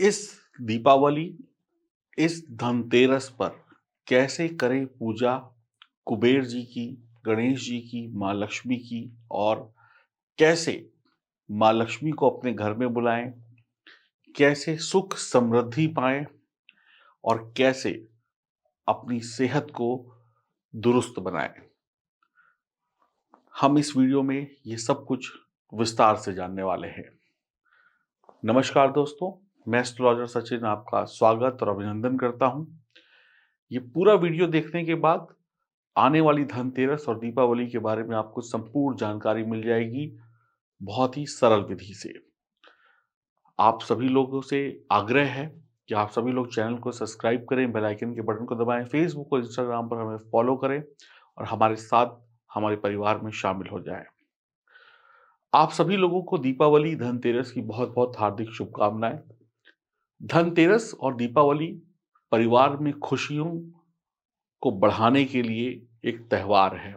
इस दीपावली, इस धनतेरस पर कैसे करें पूजा कुबेर जी की, गणेश जी की, माँ लक्ष्मी की और कैसे माँ लक्ष्मी को अपने घर में बुलाएं, कैसे सुख समृद्धि पाएं और कैसे अपनी सेहत को दुरुस्त बनाएं। हम इस वीडियो में ये सब कुछ विस्तार से जानने वाले हैं। नमस्कार दोस्तों, मैं एस्ट्रोलॉजर सचिन आपका स्वागत और अभिनंदन करता हूं। ये पूरा वीडियो देखने के बाद आने वाली धनतेरस और दीपावली के बारे में आपको संपूर्ण जानकारी मिल जाएगी, बहुत ही सरल विधि से। आप सभी लोगों से आग्रह है कि आप सभी लोग चैनल को सब्सक्राइब करें, बेल आइकन के बटन को दबाएं, फेसबुक और इंस्टाग्राम पर हमें फॉलो करें और हमारे साथ हमारे परिवार में शामिल हो जाएं। आप सभी लोगों को दीपावली, धनतेरस की बहुत बहुत हार्दिक शुभकामनाएं। धनतेरस और दीपावली परिवार में खुशियों को बढ़ाने के लिए एक त्योहार है,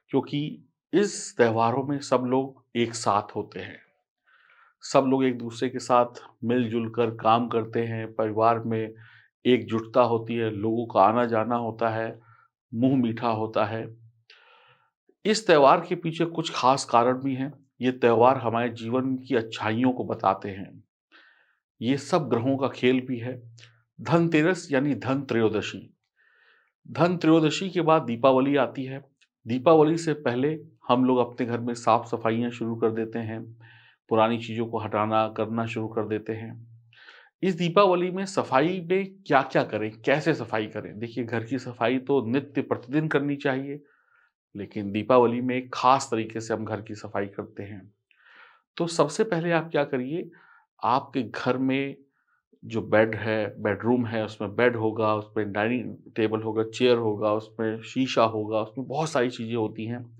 क्योंकि इस त्योहारों में सब लोग एक साथ होते हैं। सब लोग एक दूसरे के साथ मिलजुल कर काम करते हैं, परिवार में एकजुटता होती है, लोगों का आना जाना होता है, मुंह मीठा होता है। इस त्योहार के पीछे कुछ खास कारण भी हैं। ये त्योहार हमारे जीवन की अच्छाइयों को बताते हैं। ये सब ग्रहों का खेल भी है। धनतेरस यानी धन त्रयोदशी। धन त्रयोदशी के बाद दीपावली आती है। दीपावली से पहले हम लोग अपने घर में साफ सफाइयां शुरू कर देते हैं, पुरानी चीजों को हटाना करना शुरू कर देते हैं। इस दीपावली में सफाई में क्या क्या करें, कैसे सफाई करें? देखिए, घर की सफाई तो नित्य प्रतिदिन करनी चाहिए, लेकिन दीपावली में एक खास तरीके से हम घर की सफाई करते हैं। तो सबसे पहले आप क्या करिए, आपके घर में जो बेड है, बेडरूम है, उसमें बेड होगा, उसमें डाइनिंग टेबल होगा, चेयर होगा, उसमें शीशा होगा, उसमें बहुत सारी चीज़ें होती हैं।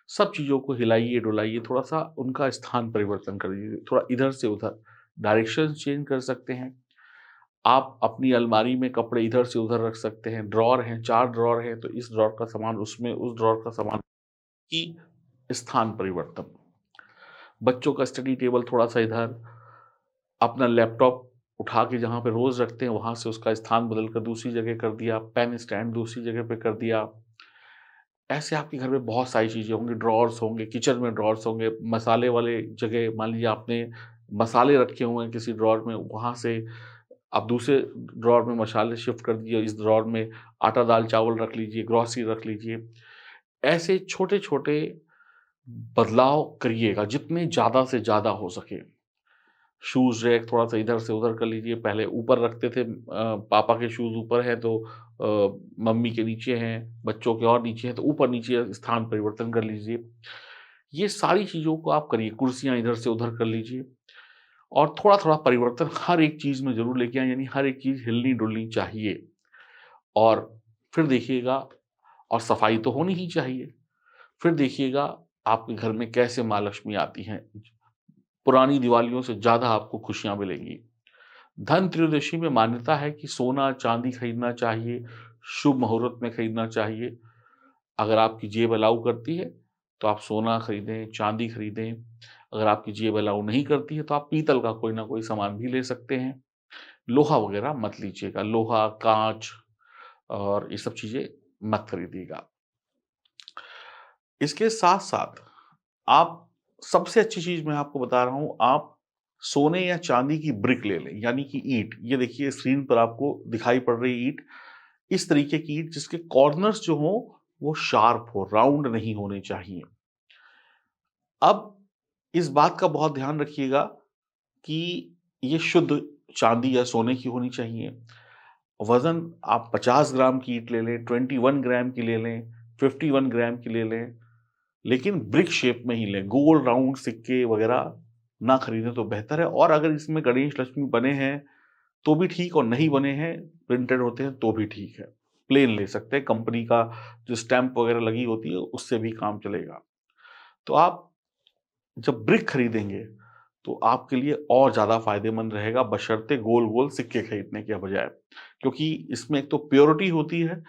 सब चीज़ों को हिलाइए-डुलाइए, थोड़ा-सा उनका स्थान परिवर्तन कर दीजिए, थोड़ा इधर से उधर, डायरेक्शन चेंज कर सकते हैं। आप अपनी अलमारी में कपड़े इधर से उधर रख सकते हैं, ड्रॉर हैं, 4 ड्रॉर हैं, तो इस ड्रॉर का सामान उसमें, उस ड्रॉर का सामान की स्थान परिवर्तन। बच्चों का स्टडी टेबल थोड़ा-सा इधर, अपना लैपटॉप उठा के जहाँ पे रोज़ रखते हैं, वहाँ से उसका स्थान बदल कर दूसरी जगह कर दिया, पेन स्टैंड दूसरी जगह पे कर दिया। ऐसे आपके घर में बहुत सारी चीज़ें होंगी, ड्रॉवर्स होंगे, किचन में ड्रॉवर्स होंगे, मसाले वाले जगह मान लीजिए आपने मसाले रखे हुए हैं किसी ड्रॉवर में, वहाँ से आप दूसरे ड्रॉवर में मसाले शिफ्ट कर दिए, इस ड्रॉवर में आटा, दाल, चावल रख लीजिए, ग्रोसरी रख लीजिए। ऐसे छोटे-छोटे बदलाव करिएगा, जितने ज़्यादा से ज़्यादा हो सके। शूज़ रैक थोड़ा-सा इधर से उधर कर लीजिए, पहले ऊपर रखते थे, पापा के शूज़ ऊपर हैं तो मम्मी के नीचे हैं, बच्चों के और नीचे हैं तो ऊपर-नीचे स्थान परिवर्तन कर लीजिए। ये सारी चीज़ों को आप करिए, कुर्सियाँ इधर से उधर कर लीजिए और थोड़ा-थोड़ा परिवर्तन हर एक चीज़ में ज़रूर लेके आएँ, यानी हर एक चीज़ हिलनी-डुलनी चाहिए। और फिर देखिएगा, और सफाई तो होनी ही चाहिए। फिर देखिएगा आपके घर में कैसे माँ लक्ष्मी आती हैं। पुरानी दिवालियों से ज़्यादा आपको खुशियाँ मिलेंगी। धन त्रयोदशी में मान्यता है कि सोना चांदी खरीदना चाहिए, शुभ मुहूर्त में खरीदना चाहिए। अगर आपकी जेब अलाउ करती है तो आप सोना खरीदें, चांदी खरीदें। अगर आपकी जेब अलाउ नहीं करती है तो आप पीतल का कोई ना कोई सामान भी ले सकते हैं। लोहा वगैरह मत लीजिएगा, लोहा, कांच और ये सब चीज़ें मत खरीदिएगा। इसके साथ-साथ आप, सबसे अच्छी चीज़ मैं आपको बता रहा हूँ, आप सोने या चांदी की ब्रिक ले लें, यानी कि ईंट। ये देखिए स्क्रीन पर आपको दिखाई पड़ रही ईंट, इस तरीके की ईंट जिसके कॉर्नर्स जो हों वो शार्प हो, राउंड नहीं होने चाहिए। अब इस बात का बहुत ध्यान रखिएगा कि ये शुद्ध चांदी या सोने की होनी चाहिए। वज़न आप 50 ग्राम की ईंट ले लें, 21 ग्राम की ले लें, 51 ग्राम की ले लें, लेकिन ब्रिक शेप में ही लें। गोल राउंड सिक्के वगैरह ना खरीदें तो बेहतर है। और अगर इसमें गणेश लक्ष्मी बने हैं तो भी ठीक, और नहीं बने हैं, प्रिंटेड होते हैं तो भी ठीक है। प्लेन ले सकते हैं, कंपनी का जो स्टैम्प वगैरह लगी होती है उससे भी काम चलेगा। तो आप जब ब्रिक खरीदेंगे तो आपके लिए और ज़्यादा फ़ायदेमंद रहेगा, बशर्ते गोल-गोल सिक्के खरीदने के बजाय। क्योंकि इसमें एक तो प्योरिटी होती है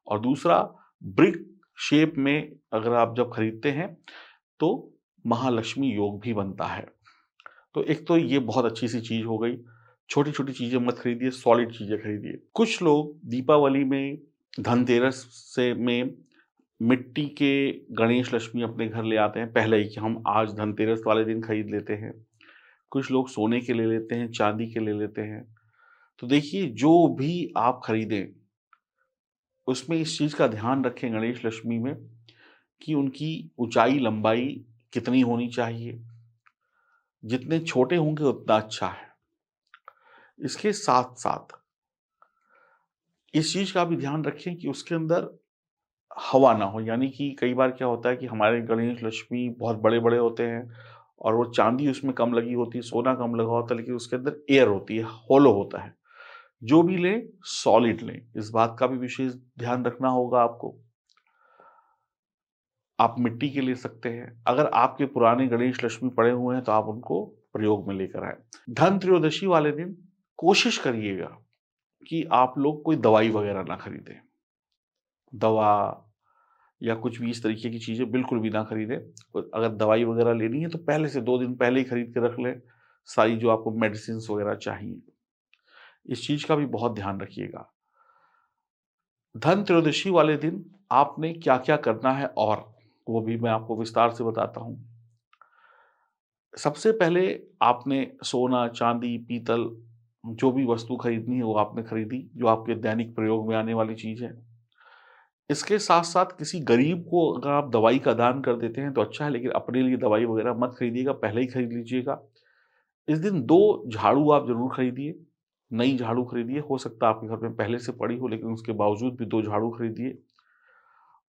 और दूसरा ब्रिक शेप में अगर आप जब खरीदते हैं तो महालक्ष्मी योग भी बनता है। तो एक तो ये बहुत अच्छी-सी चीज़ हो गई। छोटी छोटी चीजें मत खरीदिए, सॉलिड चीजें खरीदिए। कुछ लोग दीपावली में, धनतेरस से में मिट्टी के गणेश लक्ष्मी अपने घर ले आते हैं पहले ही, कि हम आज धनतेरस वाले दिन खरीद लेते हैं। कुछ लोग सोने के ले लेते हैं, चांदी के ले लेते हैं। तो देखिए, जो भी आप खरीदें उसमें इस चीज का ध्यान रखें गणेश लक्ष्मी में, कि उनकी ऊंचाई लंबाई कितनी होनी चाहिए। जितने छोटे होंगे उतना अच्छा है। इसके साथ साथ इस चीज का भी ध्यान रखें कि उसके अंदर हवा ना हो। यानी कि कई बार क्या होता है कि हमारे गणेश लक्ष्मी बहुत बड़े बड़े होते हैं और वो चांदी उसमें कम लगी होती है, सोना कम लगा होता है, लेकिन उसके अंदर एयर होती है, होलो होता है। जो भी लें सॉलिड लें, इस बात का भी विशेष ध्यान रखना होगा आपको। आप मिट्टी के ले सकते हैं। अगर आपके पुराने गणेश लक्ष्मी पड़े हुए हैं तो आप उनको प्रयोग में लेकर आए। धन त्रयोदशी वाले दिन कोशिश करिएगा कि आप लोग कोई दवाई वगैरह ना खरीदें। दवा या कुछ भी इस तरीके की चीजें बिल्कुल भी ना खरीदें। अगर दवाई वगैरह लेनी है तो पहले से 2 दिन पहले ही खरीद के रख लें, सारी जो आपको मेडिसिन वगैरह चाहिए। इस चीज का भी बहुत ध्यान रखिएगा। धन त्रयोदशी वाले दिन आपने क्या क्या करना है, और वो भी मैं आपको विस्तार से बताता हूं। सबसे पहले आपने सोना, चांदी, पीतल, जो भी वस्तु खरीदनी है वो आपने खरीदी, जो आपके दैनिक प्रयोग में आने वाली चीज है। इसके साथ साथ किसी गरीब को अगर आप दवाई का दान कर देते हैं तो अच्छा है, लेकिन अपने लिए दवाई वगैरह मत खरीदिएगा, पहले ही खरीद लीजिएगा। इस दिन 2 झाड़ू आप जरूर खरीदिए, नई झाड़ू खरीदिए। हो सकता है आपके घर में पहले से पड़ी हो, लेकिन उसके बावजूद भी 2 झाड़ू खरीदिए।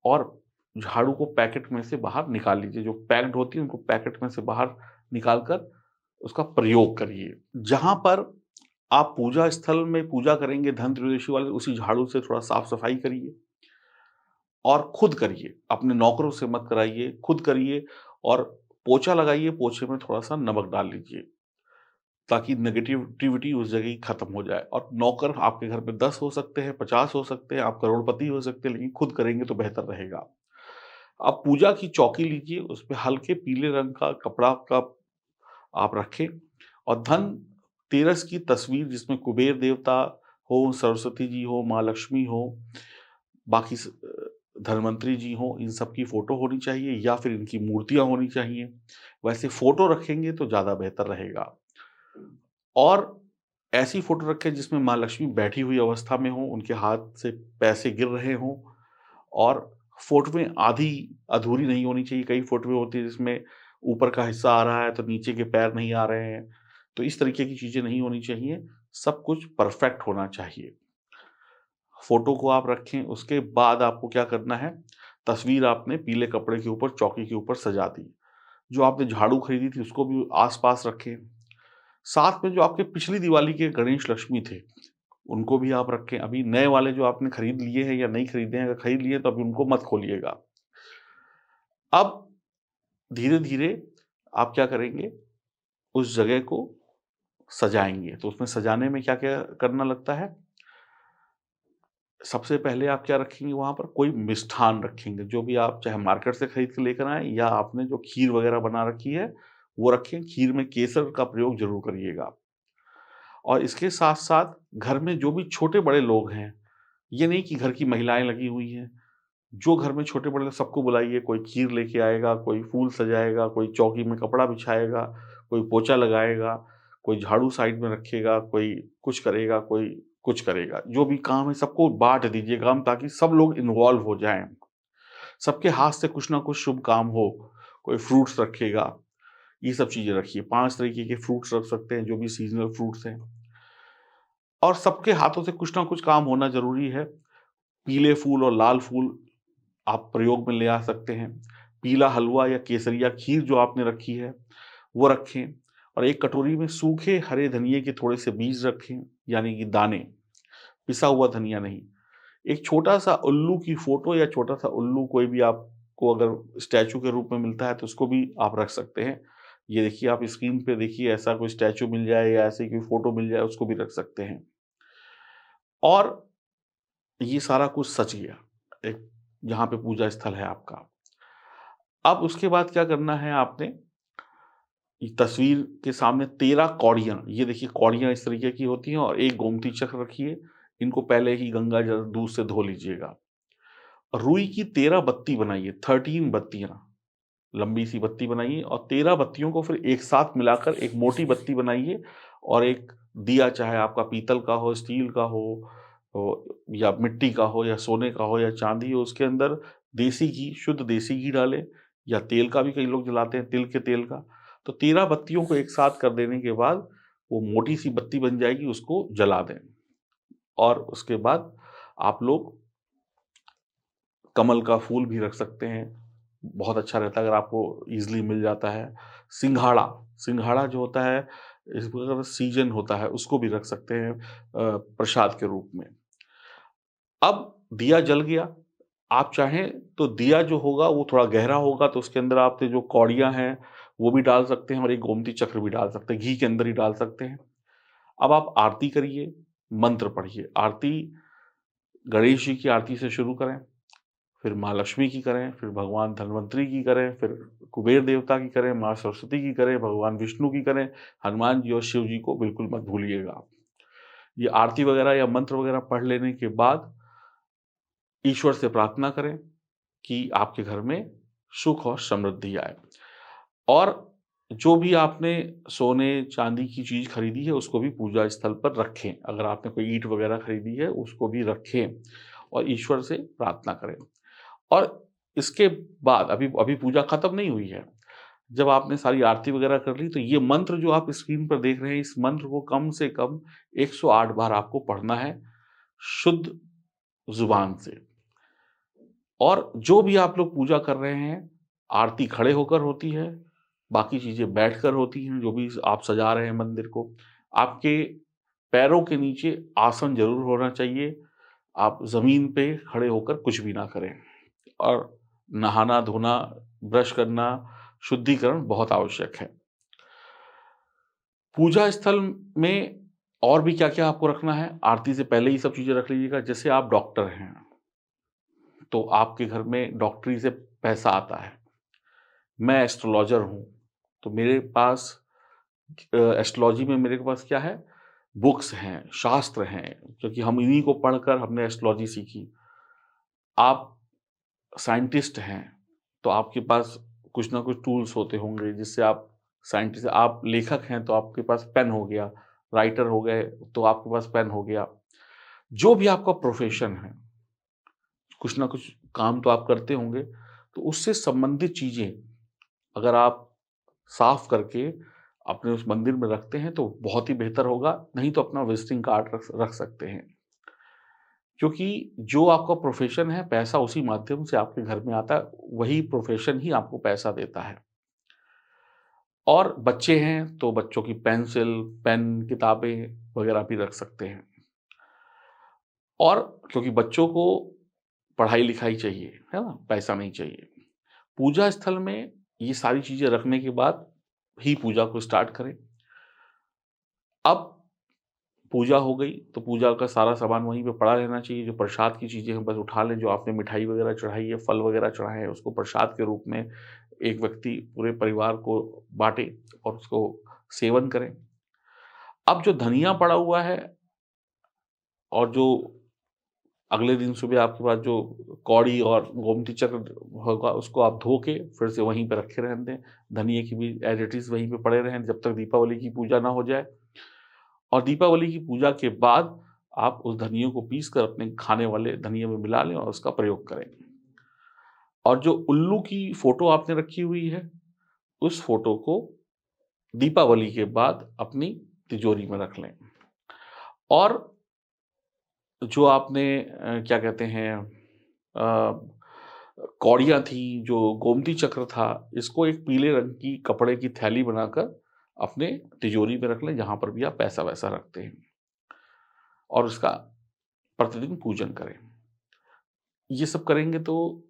और झाड़ू को पैकेट में से बाहर निकाल लीजिए। जो पैक्ड होती है उनको पैकेट में से बाहर निकाल कर उसका प्रयोग करिए। जहां पर आप पूजा स्थल में पूजा करेंगे धन त्रयोदशी वाले, उसी झाड़ू से थोड़ा साफ सफाई करिए और खुद करिए। अपने नौकरों से मत कराइए, खुद करिए। और पोछा लगाइए, पोछे में थोड़ा सा नमक डाल लीजिए ताकि नेगेटिविटी उस जगह ही खत्म हो जाए। और नौकर आपके घर में 10 हो सकते हैं, 50 हो सकते हैं, आप करोड़पति हो सकते हैं, लेकिन खुद करेंगे तो बेहतर रहेगा। आप पूजा की चौकी लीजिए, उसपे हल्के पीले रंग का कपड़ा का आप रखें, और धन तेरस की तस्वीर जिसमें कुबेर देवता हो, सरस्वती जी हो, माँ लक्ष्मी हो, बाकी धन्वंतरी जी हो, इन सब की फोटो होनी चाहिए या फिर इनकी मूर्तियां होनी चाहिए। वैसे फोटो रखेंगे तो ज्यादा बेहतर रहेगा। और ऐसी फोटो रखें जिसमें माँ लक्ष्मी बैठी हुई अवस्था में हो, उनके हाथ से पैसे गिर रहे हों। और फोटो में आधी अधूरी नहीं होनी चाहिए। कई फोटो में होती है जिसमें ऊपर का हिस्सा आ रहा है तो नीचे के पैर नहीं आ रहे हैं। तो इस तरीके की चीजें नहीं होनी चाहिए। सब कुछ परफेक्ट होना चाहिए। फोटो को आप रखें, उसके बाद आपको क्या करना है, तस्वीर आपने पीले कपड़े के ऊपर, चौकी के ऊपर सजा दी। जो आपने झाड़ू खरीदी थी उसको भी आस-पास रखें। साथ में जो आपके पिछली दिवाली के गणेश लक्ष्मी थे, उनको भी आप रखें। अभी नए वाले जो आपने खरीद लिए हैं या नहीं खरीदे हैं, अगर खरीद लिए तो अभी उनको मत खोलिएगा। अब धीरे-धीरे आप क्या करेंगे, उस जगह को सजाएँगे। तो उसमें सजाने में क्या-क्या करना लगता है? सबसे पहले आप क्या रखेंगे, वहाँ पर कोई मिष्ठान रखेंगे। जो भी आप चाहे मार्केट से खरीद के लेकर आएँ या आपने जो खीर वगैरह बना रखी है, वो रखें। खीर में केसर का प्रयोग ज़रूर करिएगा। और इसके साथ-साथ घर में जो भी छोटे-बड़े लोग हैं, ये नहीं कि घर की महिलाएँ लगी हुई हैं। जो घर में छोटे-बड़े लोग सबको बुलाइए, कोई खीर लेके आएगा, कोई फूल सजाएगा, कोई चौकी में कपड़ा बिछाएगा, कोई पोछा लगाएगा, कोई झाड़ू साइड में रखेगा, कोई कुछ करेगा, कोई कुछ करेगा। जो भी काम है सबको बाँट दीजिए काम, ताकि सब लोग इन्वॉल्व हो जाएँ। सबके हाथ से कुछ ना कुछ शुभ काम हो। कोई फ्रूट्स रखेगा, ये सब चीज़ें रखिए। 5 तरीके के फ्रूट्स रख सकते हैं, जो भी सीज़नल फ्रूट्स हैं। और सबके हाथों से कुछ ना कुछ काम होना ज़रूरी है। पीले फूल और लाल फूल आप प्रयोग में ले आ सकते हैं। पीला हलवा या केसरिया खीर जो आपने रखी है, वो रखें। और एक कटोरी में सूखे हरे धनिये के थोड़े से बीज रखें, यानी कि दाने, पिसा हुआ धनिया नहीं। एक छोटा-सा उल्लू की फ़ोटो या छोटा-सा उल्लू कोई भी आपको अगर स्टैच्यू के रूप में मिलता है, तो उसको भी आप रख सकते हैं। ये देखिए, आप स्क्रीन पे देखिए, ऐसा कोई स्टैच्यू मिल जाए या ऐसी कोई फ़ोटो मिल जाए, उसको भी रख सकते हैं। और ये सारा कुछ सज गया, एक जहाँ पे पूजा स्थल है आपका। अब उसके बाद क्या करना है आपने, तस्वीर के सामने 13 कौड़ियाँ, ये देखिए कौड़ियाँ इस तरीके की होती हैं और एक गोमती चक्र रखिए। इनको पहले ही गंगा जल दूध से धो लीजिएगा। रुई की 13 बत्ती बनाइए, 13 बत्तियाँ, लंबी सी बत्ती बनाइए और 13 बत्तियों को फिर एक साथ मिलाकर एक मोटी बत्ती बनाइए और एक दिया, चाहे आपका पीतल का हो, स्टील का या मिट्टी का हो या सोने का हो या चांदी हो, उसके अंदर देसी घी, शुद्ध देसी घी डालें या तेल का भी कई लोग जलाते हैं, तिल के तेल का। तो 13 बत्तियों को एक साथ कर देने के बाद वो मोटी सी बत्ती बन जाएगी, उसको जला दें। और उसके बाद आप लोग कमल का फूल भी रख सकते हैं, बहुत अच्छा रहता है अगर आपको ईज़िली मिल जाता है। सिंघाड़ा, सिंघाड़ा जो होता है, इस अगर सीज़न होता है, उसको भी रख सकते हैं प्रसाद के रूप में। अब दिया जल गया, आप चाहें तो दिया जो होगा वो थोड़ा गहरा होगा, तो उसके अंदर आपके जो कौड़ियाँ हैं, वो भी डाल सकते हैं और एक गोमती चक्र भी डाल सकते हैं, घी के अंदर ही डाल सकते हैं। अब आप आरती करिए, मंत्र पढ़िए। आरती गणेश जी की आरती से शुरू करें, फिर माँ लक्ष्मी की करें, फिर भगवान धन्वंतरी की करें, फिर कुबेर देवता की करें, माँ सरस्वती की करें, भगवान विष्णु की करें, हनुमान जी और शिव जी को बिल्कुल मत भूलिएगा। ये आरती वगैरह या मंत्र वगैरह पढ़ लेने के बाद ईश्वर से प्रार्थना करें कि आपके घर में सुख और समृद्धि आए। और जो भी आपने सोने, चांदी की चीज़ खरीदी है, उसको भी पूजा स्थल पर रखें। अगर आपने कोई ईंट वगैरह खरीदी है, उसको भी रखें और ईश्वर से प्रार्थना करें। और इसके बाद अभी अभी पूजा खत्म नहीं हुई है। जब आपने सारी आरती वगैरह कर ली, तो ये मंत्र जो आप स्क्रीन पर देख रहे हैं, इस मंत्र को कम से कम 108 बार आपको पढ़ना है, शुद्ध ज़ुबान से। और जो भी आप लोग पूजा कर रहे हैं, आरती खड़े होकर होती है, बाकी चीज़ें बैठकर होती हैं, जो भी आप सजा रहे हैं मंदिर को। आपके पैरों के नीचे आसन ज़रूर होना चाहिए, आप ज़मीन पे खड़े होकर कुछ भी ना करें। और नहाना-धोना, ब्रश करना, शुद्धिकरण बहुत आवश्यक है। पूजा स्थल में और भी क्या-क्या आपको रखना है, आरती से पहले ही सब चीज़ें रख लीजिएगा। जैसे आप डॉक्टर हैं, तो आपके घर में डॉक्टरी से पैसा आता है। मैं एस्ट्रोलॉज़र हूँ, तो मेरे पास एस्ट्रोलॉजी में मेरे पास क्या है, बुक्स हैं, शास्त्र हैं, क्योंकि हम इन्हीं को पढ़कर हमने एस्ट्रोलॉजी सीखी। आप साइंटिस्ट हैं, तो आपके पास कुछ ना कुछ टूल्स होते होंगे जिससे आप साइंटिस्ट, आप लेखक हैं तो आपके पास पेन हो गया, राइटर हो गए तो आपके पास पेन हो गया। जो भी आपका प्रोफ़ेशन है, कुछ ना कुछ काम तो आप करते होंगे, तो उससे संबंधित चीज़ें अगर आप साफ़ करके अपने उस मंदिर में रखते हैं तो बहुत ही बेहतर होगा, नहीं तो अपना विज़िटिंग कार्ड रख रख सकते हैं। क्योंकि जो आपका प्रोफ़ेशन है, पैसा उसी माध्यम से आपके घर में आता है, वही प्रोफ़ेशन ही आपको पैसा देता है। और बच्चे हैं, तो बच्चों की पेंसिल, पेन, किताबें वग़ैरह भी रख सकते हैं। और क्योंकि बच्चों को पढ़ाई-लिखाई चाहिए, है ना? पैसा नहीं चाहिए। पूजा स्थल में ये सारी चीज़ें रखने के बाद ही पूजा को स्टार्ट करें। अब पूजा हो गई, तो पूजा का सारा सामान वहीं पे पड़ा रहना चाहिए, जो प्रसाद की चीज़ें हैं बस उठा लें, जो आपने मिठाई वगैरह चढ़ाई है, फल वगैरह चढ़ाए हैं, उसको प्रसाद के रूप में एक व्यक्ति पूरे परिवार को बाँटे और उसको सेवन करें। अब जो धनिया पड़ा हुआ है और जो अगले दिन सुबह आपके पास जो कौड़ी और गोमती चक्र होगा, उसको आप धो के फिर से वहीं पे रखे रहने दें। धनिये की भी एज़ इट इज़ वहीं पे पड़े रहें जब तक दीपावली की पूजा ना हो जाए। और दीपावली की पूजा के बाद आप उस धनिये को पीस कर अपने खाने वाले धनिये में मिला लें और उसका प्रयोग करें। और जो उल्लू की फ़ोटो आपने रखी हुई है, उस फ़ोटो को दीपावली के बाद अपनी तिजोरी में रख लें। और जो आपने क्या कहते हैं, कौड़ियाँ थी, जो गोमती चक्र था, इसको एक पीले रंग की कपड़े की थैली बनाकर अपने तिजोरी में रख लें, जहाँ पर भी आप पैसा-वैसा रखते हैं और उसका प्रतिदिन पूजन करें। ये सब करेंगे तो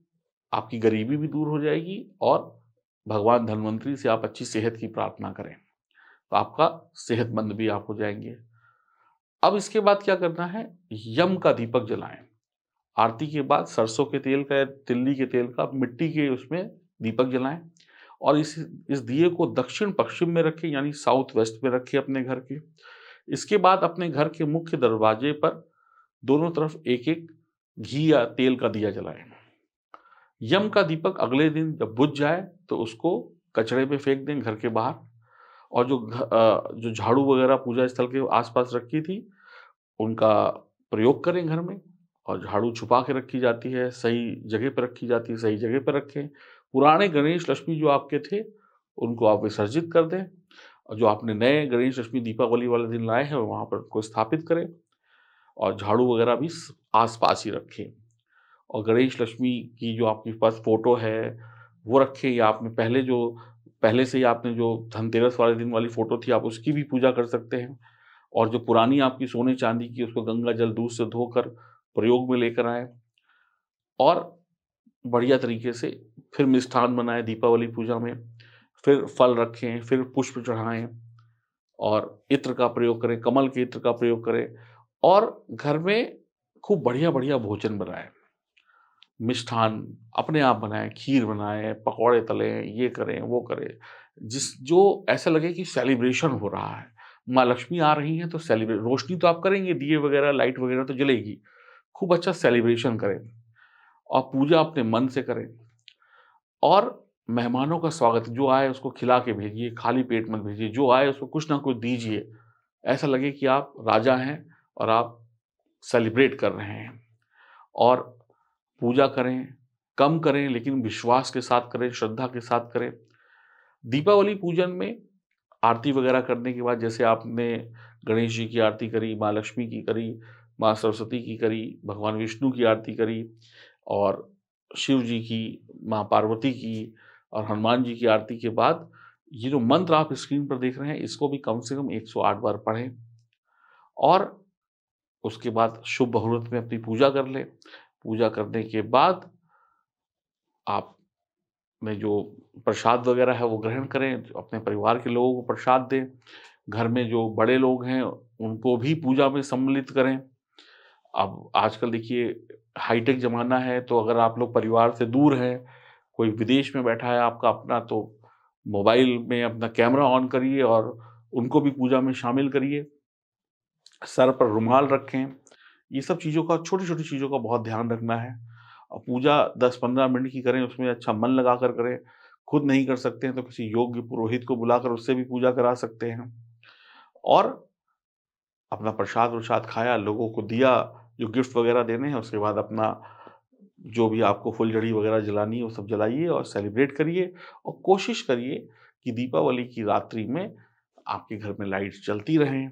आपकी गरीबी भी दूर हो जाएगी और भगवान धन्वंतरी से आप अच्छी सेहत की प्रार्थना करें, तो आपका सेहतमंद भी आप हो जाएँगे। अब इसके बाद क्या करना है, यम का दीपक जलाएँ। आरती के बाद सरसों के तेल का या तिल्ली के तेल का मिट्टी के उसमें दीपक जलाएँ और इस दिए को दक्षिण पश्चिम में रखें, यानी साउथ वेस्ट में रखें अपने घर के। इसके बाद अपने घर के मुख्य दरवाजे पर दोनों तरफ एक-एक घी या तेल का दिया जलाएं। यम का दीपक अगले दिन जब बुझ जाए तो उसको कचरे में फेंक दें घर के बाहर। और जो झाड़ू वगैरह पूजा स्थल के आसपास रखी थी, उनका प्रयोग करें घर में। और झाड़ू छुपा के रखी जाती है, सही जगह पे रखी जाती है, सही जगह पे रखें। पुराने गणेश लक्ष्मी जो आपके थे, उनको आप विसर्जित कर दें और जो आपने नए गणेश लक्ष्मी दीपावली वाले दिन लाए हैं, वहाँ पर उनको स्थापित करें और झाड़ू वगैरह भी आस-पास ही रखें। और गणेश लक्ष्मी की जो आपके पास फ़ोटो है, वो रखें, या आपने पहले से ही आपने जो धनतेरस वाले दिन वाली फ़ोटो थी, आप उसकी भी पूजा कर सकते हैं। और जो पुरानी आपकी सोने-चांदी की, उसको गंगा जल दूध से धोकर प्रयोग में लेकर आएँ और बढ़िया तरीके से फिर मिष्ठान बनाएँ दीपावली पूजा में, फिर फल रखें, फिर पुष्प चढ़ाएँ और इत्र का प्रयोग करें, कमल के इत्र का प्रयोग करें और घर में खूब बढ़िया-बढ़िया भोजन बनाएँ। मिष्ठान अपने आप बनाएँ, खीर बनाएँ, पकौड़े तलें, ये करें, वो करें। जो ऐसा लगे कि सेलिब्रेशन हो रहा है। माँ लक्ष्मी आ रही हैं तो रोशनी तो आप करेंगे, दिए वगैरह, लाइट वगैरह तो जलेगी। खूब अच्छा सेलिब्रेशन करें और पूजा अपने मन से करें और मेहमानों का स्वागत, जो आए उसको खिला के भेजिए, खाली पेट मत भेजिए। जो आए उसको कुछ ना कुछ दीजिए। ऐसा लगे कि आप राजा हैं और आप सेलिब्रेट कर रहे हैं। और पूजा करें, कम करें लेकिन विश्वास के साथ करें, श्रद्धा के साथ करें। दीपावली पूजन में आरती वगैरह करने के बाद, जैसे आपने गणेश जी की आरती करी, माँ लक्ष्मी की करी, माँ सरस्वती की करी, भगवान विष्णु की आरती करी और शिव जी की, माँ पार्वती की और हनुमान जी की आरती के बाद, ये जो मंत्र आप स्क्रीन पर देख रहे हैं, इसको भी कम से कम 108 बार पढ़ें और उसके बाद शुभ मुहूर्त में अपनी पूजा कर लें। पूजा करने के बाद आप में जो प्रसाद वगैरह है वो ग्रहण करें, अपने परिवार के लोगों को प्रसाद दें। घर में जो बड़े लोग हैं उनको भी पूजा में सम्मिलित करें। अब आजकल देखिए हाईटेक ज़माना है, तो अगर आप लोग परिवार से दूर हैं, कोई विदेश में बैठा है आपका अपना, तो मोबाइल में अपना कैमरा ऑन करिए और उनको भी पूजा में शामिल करिए। सर पर रुमाल रखें। ये सब चीज़ों का, छोटी-छोटी चीज़ों का बहुत ध्यान रखना है। और पूजा 10-15 मिनट की करें, उसमें अच्छा मन लगाकर करें। खुद नहीं कर सकते हैं तो किसी योग्य पुरोहित को बुलाकर उससे भी पूजा करा सकते हैं। और अपना प्रसाद-वरसाद खाया, लोगों को दिया, जो गिफ्ट वगैरह देने हैं, उसके बाद अपना जो भी आपको फुलझड़ी वगैरह जलानी है वो सब जलाइए और सेलिब्रेट करिए। और कोशिश करिए कि दीपावली की रात्रि में आपके घर में लाइट्स जलती रहें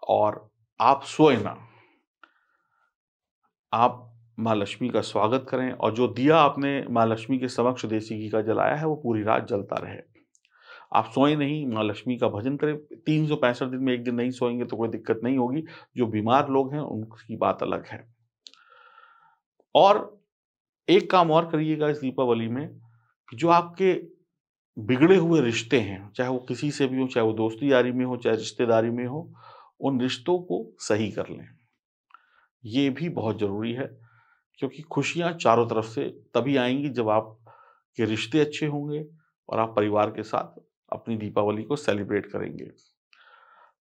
और आप सोएँ ना। आप माँ लक्ष्मी का स्वागत करें और जो दिया आपने माँ लक्ष्मी के समक्ष देसी घी का जलाया है, वो पूरी रात जलता रहे। आप सोएँ नहीं, माँ लक्ष्मी का भजन करें। 365 दिन में 1 दिन नहीं सोएँगे तो कोई दिक्कत नहीं होगी। जो बीमार लोग हैं उनकी बात अलग है। और एक काम और करिएगा इस दीपावली में, कि जो आपके बिगड़े हुए रिश्ते हैं, चाहे वो किसी से भी हो, चाहे वो दोस्ती-यारी में हो, चाहे रिश्तेदारी में हो, उन रिश्तों को सही कर लें। ये भी बहुत ज़रूरी है, क्योंकि खुशियाँ चारों तरफ से तभी आएँगी जब आपके रिश्ते अच्छे होंगे और आप परिवार के साथ अपनी दीपावली को सेलिब्रेट करेंगे।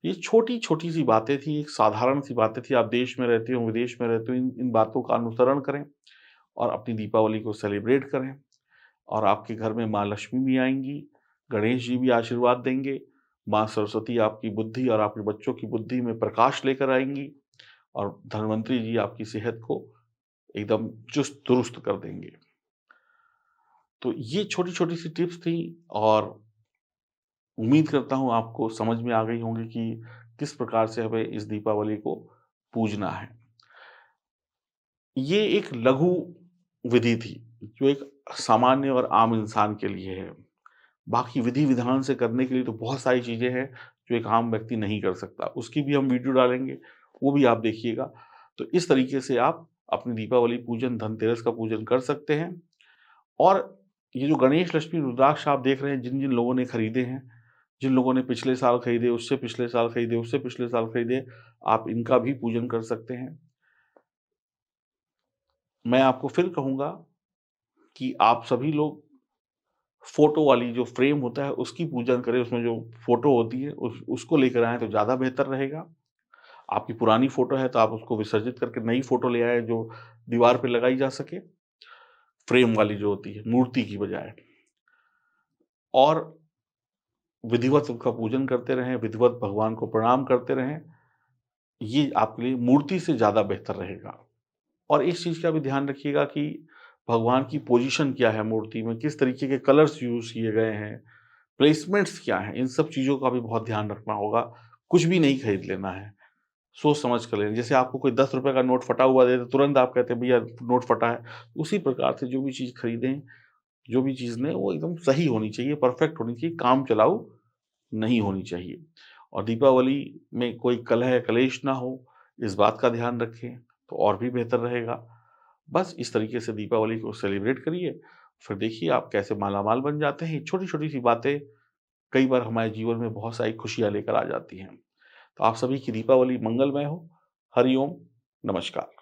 ये छोटी-छोटी सी बातें थी, एक साधारण सी बातें थी। आप देश में रहते हो, विदेश में रहते हो, इन इन बातों का अनुसरण करें और अपनी दीपावली को सेलिब्रेट करें। और आपके घर में माँ लक्ष्मी भी आएँगी, गणेश जी भी आशीर्वाद देंगे, माँ सरस्वती आपकी बुद्धि और आपके बच्चों की बुद्धि में प्रकाश लेकर आएँगी और धन्वंतरी जी आपकी सेहत को एकदम चुस्त-दुरुस्त कर देंगे। तो ये छोटी-छोटी सी टिप्स थी और उम्मीद करता हूँ आपको समझ में आ गई होंगी कि किस प्रकार से हमें इस दीपावली को पूजना है। ये एक लघु विधि थी, जो एक सामान्य और आम इंसान के लिए है। बाकी विधि-विधान से करने के लिए तो बहुत सारी चीज़ें हैं, जो एक आम व्यक्ति नहीं कर सकता। उसकी भी हम वीडियो डालेंगे, वो भी आप देखिएगा। तो इस तरीके से आप अपनी दीपावली पूजन, धनतेरस का पूजन कर सकते हैं। और ये जो गणेश, लक्ष्मी, रुद्राक्ष आप देख रहे हैं, जिन-जिन लोगों ने खरीदे हैं, जिन लोगों ने पिछले साल खरीदे, उससे पिछले साल खरीदे, उससे पिछले साल खरीदे, आप इनका भी पूजन कर सकते हैं। मैं आपको फिर कहूँगा कि आप सभी लोग फ़ोटो वाली जो फ्रेम होता है उसकी पूजन करें, उसमें जो फ़ोटो होती है उसको लेकर आएँ तो ज़्यादा बेहतर रहेगा। आपकी पुरानी फ़ोटो है तो आप उसको विसर्जित करके नई फ़ोटो ले आएँ जो दीवार पे लगाई जा सके, फ्रेम वाली जो होती है, मूर्ति की बजाय। और विधिवत उनका पूजन करते रहें, विधिवत भगवान को प्रणाम करते रहें, ये आपके लिए मूर्ति से ज़्यादा बेहतर रहेगा। और इस चीज़ का भी ध्यान रखिएगा कि भगवान की पोज़ीशन क्या है मूर्ति में, किस तरीके के कलर्स यूज़ किए गए हैं, प्लेसमेंट्स क्या हैं, इन सब चीज़ों का भी बहुत ध्यान रखना होगा। कुछ भी नहीं खरीद लेना है, सोच समझ कर लेना। जैसे आपको कोई ₹10 का नोट फटा हुआ दे दे, तुरंत आप कहते हैं भैया नोट फटा है। उसी प्रकार से जो भी चीज़ खरीदें, जो भी चीज़ लें वो एकदम सही होनी चाहिए, परफेक्ट होनी चाहिए, काम चलाऊ नहीं होनी चाहिए। और दीपावली में कोई कलह कलेश ना हो, इस बात का ध्यान रखें, तो और भी बेहतर रहेगा। बस इस तरीके से दीपावली को सेलिब्रेट करिए, फिर देखिए आप कैसे मालामाल बन जाते हैं। छोटी-छोटी सी बातें कई बार हमारे जीवन में बहुत सारी खुशियाँ लेकर आ जाती हैं। तो आप सभी की दीपावली मंगलमय हो। हरि ओम, नमस्कार।